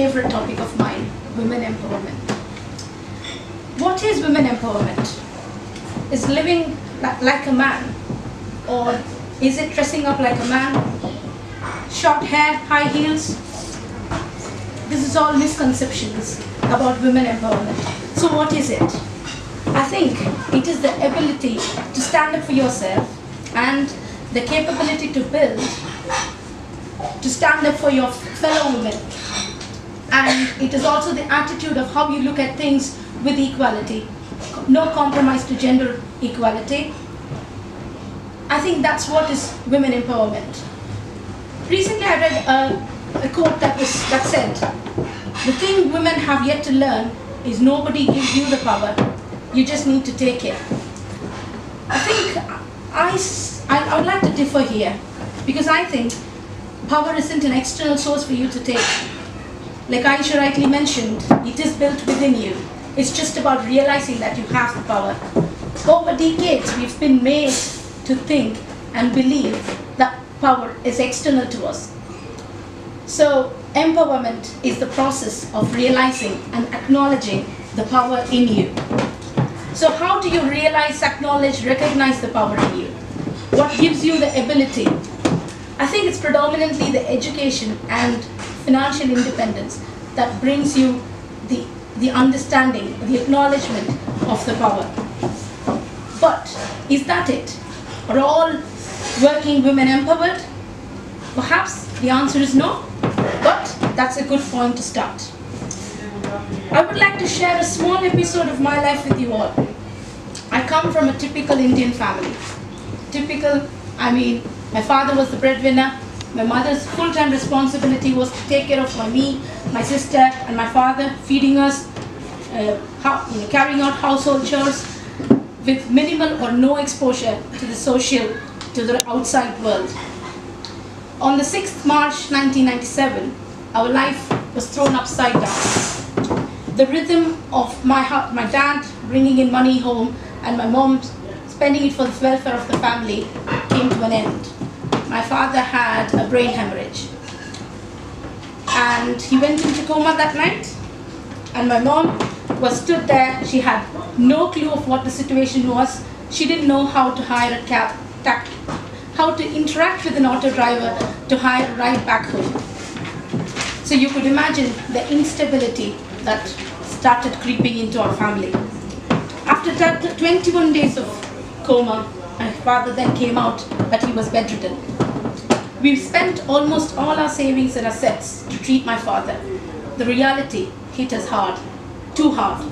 favorite topic of mine, women empowerment. What is women empowerment? Is living like a man, or is it dressing up like a man? Short hair, high heels? This is all misconceptions about women empowerment. So what is it? I think it is the ability to stand up for yourself and the capability to build, to stand up for your fellow women. And it is also the attitude of how you look at things with equality. No compromise to gender equality. I think that's what is women empowerment. Recently I read a quote that said, "The thing women have yet to learn is nobody gives you the power, you just need to take it." I think I would like to differ here, because I think power isn't an external source for you to take. Like Aisha rightly mentioned, it is built within you. It's just about realizing that you have the power. Over decades, we've been made to think and believe that power is external to us. So empowerment is the process of realizing and acknowledging the power in you. So how do you realize, acknowledge, recognize the power in you? What gives you the ability? I think it's predominantly the education and financial independence that brings you the understanding, the acknowledgement of the power. But is that it? Are all working women empowered? Perhaps the answer is no, but that's a good point to start. I would like to share a small episode of my life with you all. I come from a typical Indian family. Typical, I mean, my father was the breadwinner. My mother's full-time responsibility was to take care of me, my sister, and my father, feeding us, carrying out household chores with minimal or no exposure to the outside world. On the 6th March 1997, our life was thrown upside down. The rhythm of my dad bringing in money home and my mom spending it for the welfare of the family came to an end. My father had a brain hemorrhage and he went into coma that night, and my mom was stood there. She had no clue of what the situation was. She didn't know how to hire a cab, how to interact with an auto driver to hire a ride back home. So you could imagine the instability that started creeping into our family. After 21 days of coma, my father then came out, but he was bedridden. We spent almost all our savings and assets to treat my father. The reality hit us hard, too hard.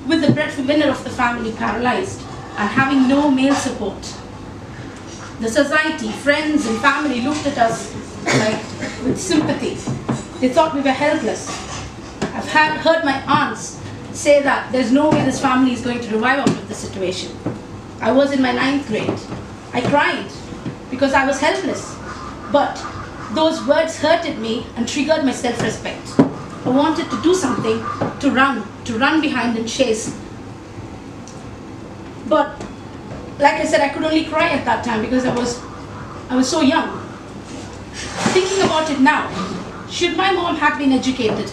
With the breadwinner of the family paralyzed and having no male support, the society, friends and family looked at us like with sympathy. They thought we were helpless. I've heard my aunts say that there's no way this family is going to revive out of the situation. I was in my 9th grade. I cried because I was helpless. But those words hurted me and triggered my self-respect. I wanted to do something, to run behind and chase. But like I said, I could only cry at that time because I was so young. Thinking about it now, should my mom have been educated,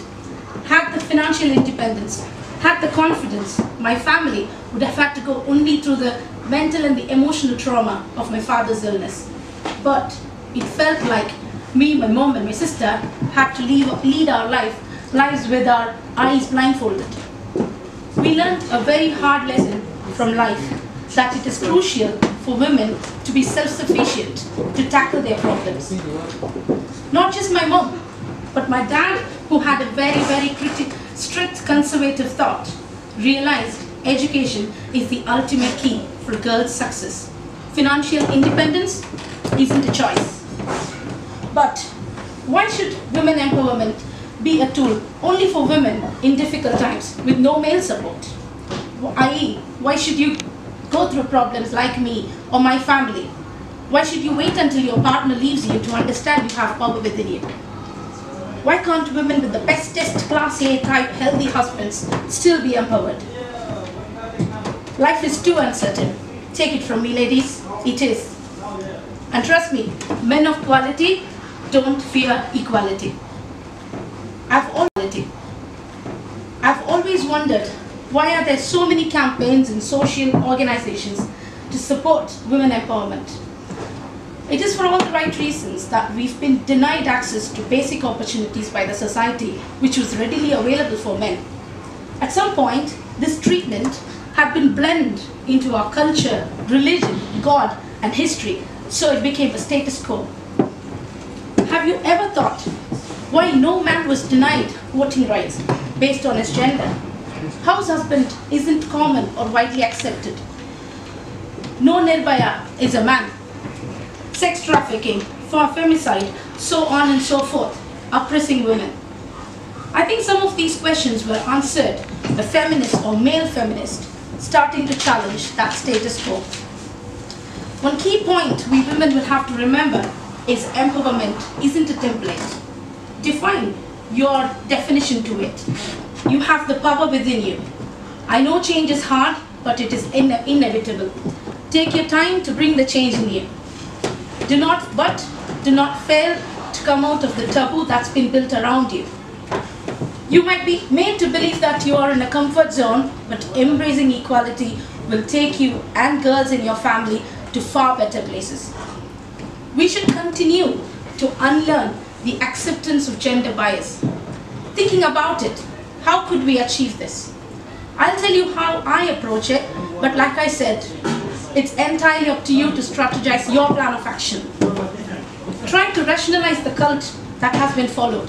had the financial independence, had the confidence, my family would have had to go only through the mental and the emotional trauma of my father's illness. But it felt like me, my mom and my sister had to lead our lives with our eyes blindfolded. We learned a very hard lesson from life, that it is crucial for women to be self-sufficient to tackle their problems. Not just my mom, but my dad, who had a very, very strict conservative thought, realized education is the ultimate key for a girl's success. Financial independence isn't a choice. But why should women empowerment be a tool only for women in difficult times with no male support? I.e., why should you go through problems like me or my family? Why should you wait until your partner leaves you to understand you have power within you? Why can't women with the bestest class A type healthy husbands still be empowered? Life is too uncertain. Take it from me, ladies, it is. And trust me, men of quality don't fear equality. I've always equality. I've always wondered, why are there so many campaigns and social organizations to support women empowerment? It is for all the right reasons that we've been denied access to basic opportunities by the society which was readily available for men. At some point, this treatment had been blended into our culture, religion, God, and history, so it became a status quo. Have you ever thought why no man was denied voting rights based on his gender? House husband isn't common or widely accepted. No nirbhaya is a man. Sex trafficking, femicide, so on and so forth, oppressing women. I think some of these questions were answered by feminist or male feminist starting to challenge that status quo. One key point we women will have to remember is empowerment isn't a template. Define your definition to it. You have the power within you. I know change is hard, but it is inevitable. Take your time to bring the change in you. Do not fail to come out of the taboo that's been built around you. You might be made to believe that you are in a comfort zone, but embracing equality will take you and girls in your family to far better places. We should continue to unlearn the acceptance of gender bias. Thinking about it, how could we achieve this? I'll tell you how I approach it, but like I said, it's entirely up to you to strategize your plan of action. Try to rationalize the cult that has been followed.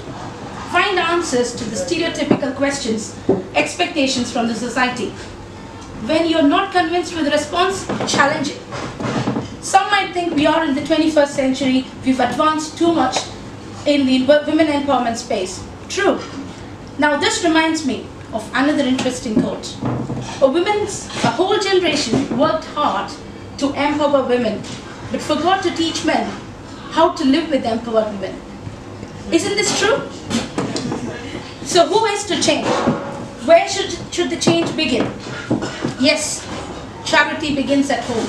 Find answers to the stereotypical questions, expectations from the society. When you're not convinced with the response, challenge it. Some might think we are in the 21st century, we've advanced too much in the women empowerment space. True. Now this reminds me of another interesting quote. A whole generation worked hard to empower women, but forgot to teach men how to live with empowered women. Isn't this true? So who is to change? Where should the change begin? Yes, charity begins at home.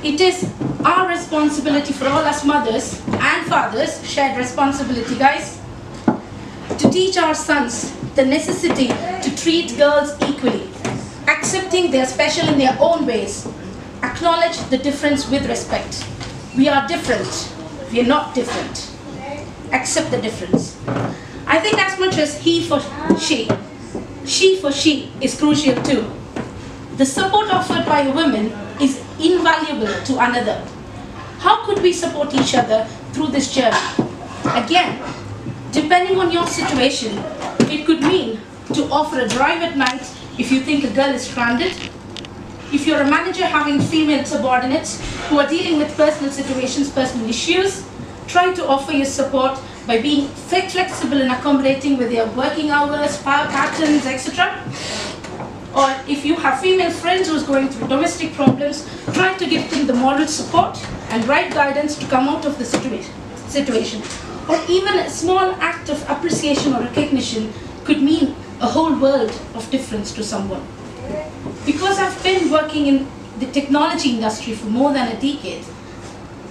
It is our responsibility for all us mothers and fathers, shared responsibility, guys, to teach our sons the necessity to treat girls equally, accepting they are special in their own ways, acknowledge the difference with respect. We are different, we are not different. Accept the difference. I think as much as he for she is crucial too. The support offered by a woman is invaluable to another. How could we support each other through this journey? Again, depending on your situation, it could mean to offer a drive at night if you think a girl is stranded. If you're a manager having female subordinates who are dealing with personal situations, personal issues, try to offer your support by being flexible and accommodating with their working hours, patterns, etc. Or if you have female friends who's going through domestic problems, try to give them the moral support and right guidance to come out of the situation. Or even a small act of appreciation or recognition could mean a whole world of difference to someone. Because I've been working in the technology industry for more than a decade,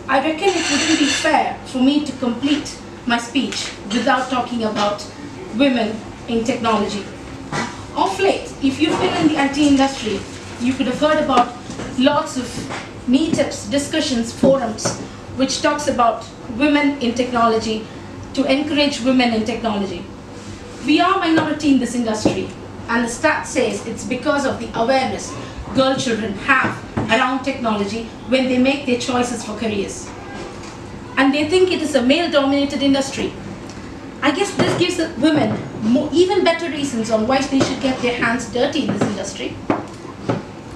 I reckon it wouldn't be fair for me to complete my speech without talking about women in technology. Of late, if you've been in the IT industry, you could have heard about lots of meetups, discussions, forums, which talks about women in technology, to encourage women in technology. We are minority in this industry, and the stat says it's because of the awareness girl children have around technology when they make their choices for careers. And they think it is a male-dominated industry. I guess this gives the women even better reasons on why they should get their hands dirty in this industry.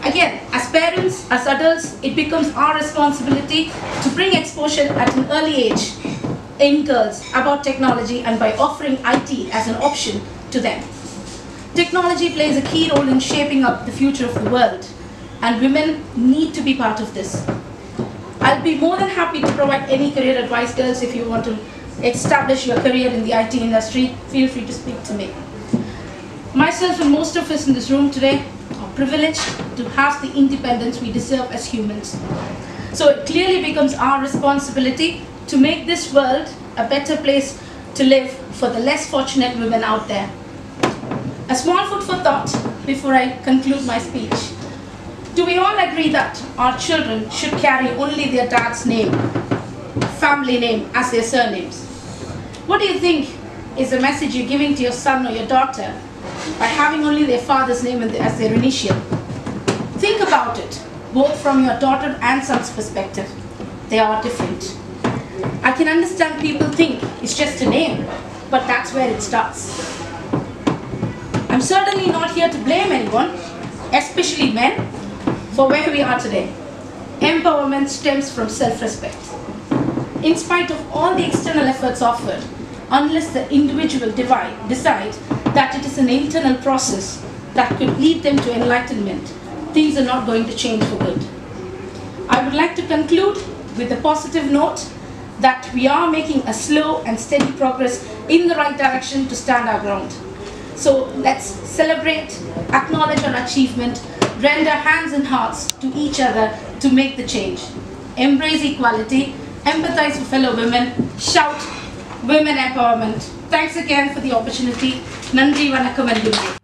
Again, as parents, as adults, it becomes our responsibility to bring exposure at an early age in girls about technology and by offering IT as an option to them. Technology plays a key role in shaping up the future of the world, and women need to be part of this. I'll be more than happy to provide any career advice, girls. If you want to establish your career in the IT industry, feel free to speak to me. Myself and most of us in this room today are privileged to have the independence we deserve as humans. So it clearly becomes our responsibility to make this world a better place to live for the less fortunate women out there. A small food for thought before I conclude my speech. Do we all agree that our children should carry only their dad's name, family name, as their surnames? What do you think is the message you're giving to your son or your daughter by having only their father's name as their initial? Think about it, both from your daughter and son's perspective. They are different. I can understand people think it's just a name, but that's where it starts. I'm certainly not here to blame anyone, especially men, for where we are today. Empowerment stems from self-respect. In spite of all the external efforts offered, unless the individual decide that it is an internal process that could lead them to enlightenment, things are not going to change for good. I would like to conclude with a positive note that we are making a slow and steady progress in the right direction to stand our ground. So let's celebrate, acknowledge our achievement, render hands and hearts to each other to make the change. Embrace equality, empathize with fellow women, shout women empowerment. Thanks again for the opportunity. Nandri, Vanakkam and good day.